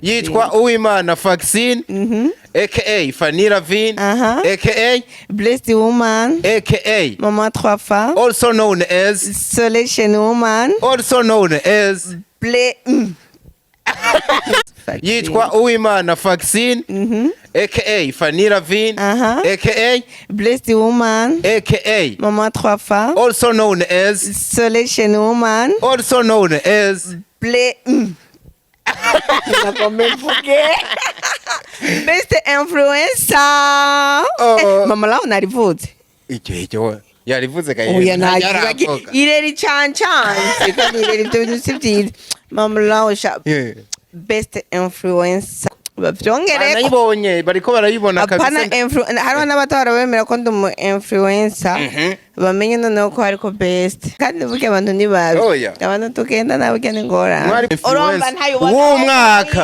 yitwa Uwimana Vaccine aka Fanny Lavine aka Blessed Woman, aka Maman Trofa, also known as Solution Woman, also known as yitwa Uwimana Vaccine aka Fanny Lavine aka Blessed Woman, aka Maman Trofa, also known as Solution Woman, also known as Best Influencer. Mama lao narivuze. icyo yarivuze kaye. Oya nagira ireri cancanze kandi ireri byo bintu sivyiza. Mama lao Best Influencer. Bavyongere nayibonye bariko barayibona kabisa. Hariho n'abatwara bemera ko ndi umu influencer bamenye noneho ko hariko best kandi burya abantu ni babi abantu tugenda nawe ugenda ingorane urumva ntayo w'umwaka